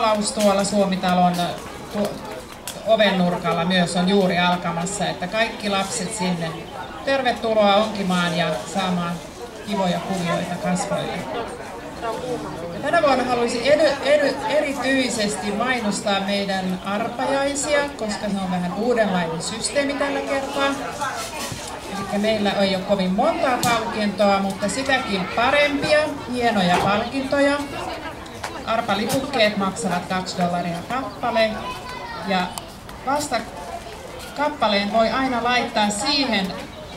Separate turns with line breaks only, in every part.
maalaus tuolla Suomi-talon ovennurkalla myös on juuri alkamassa, että kaikki lapset sinne. Tervetuloa onkimaan ja saamaan kivoja kuvioita kasvoille. Ja tänä vuonna haluaisin erityisesti mainostaa meidän arpajaisia, koska se on vähän uudenlainen systeemi tällä kertaa. Eli meillä ei ole kovin montaa palkintoa, mutta sitäkin parempia, hienoja palkintoja. Arpalipukkeet maksavat $2 kappale ja vasta kappaleen voi aina laittaa siihen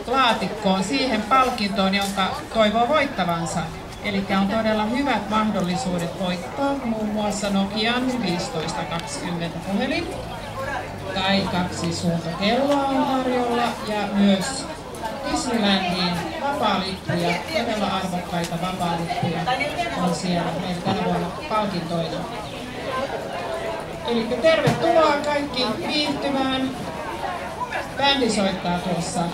laatikkoon, siihen palkintoon, jonka toivoo voittavansa. Eli on todella hyvät mahdollisuudet voittaa muun muassa Nokian 1520 puhelin tai 2 suuntakelloa on tarjolla ja myös Disneylandiin vapaalippuja, todella arvokkaita vapaalippuja on siellä meillä tänä vuonna palkintoina. Eli tervetuloa kaikki viihtymään. Bändi soittaa tuossa 1.30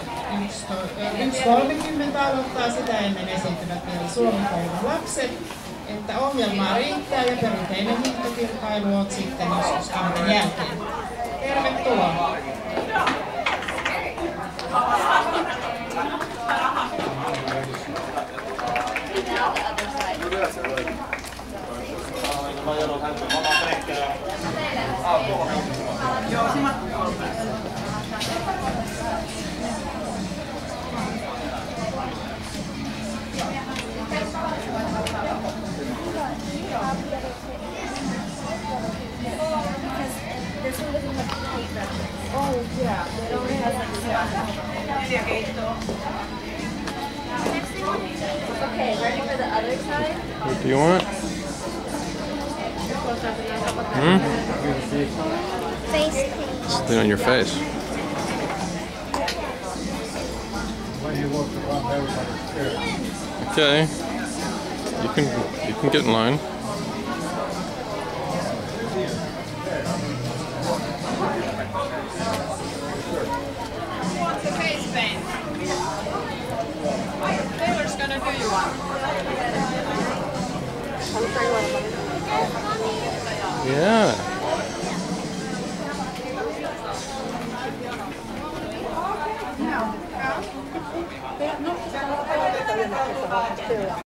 aloittaa, sitä ennen esiintyvät vielä Suomi-koulun lapset. Että ohjelmaa riittää ja perinteinen hiihtokilpailu on sitten joskus 2 jälkeen. Tervetuloa!
Oh yeah, they don't have Okay, ready for the other side?
What do you want?
Face paint.
Just put it on your face. Okay. You can get in line.
The face paint. Taylor's gonna do you one.
Yeah.
No.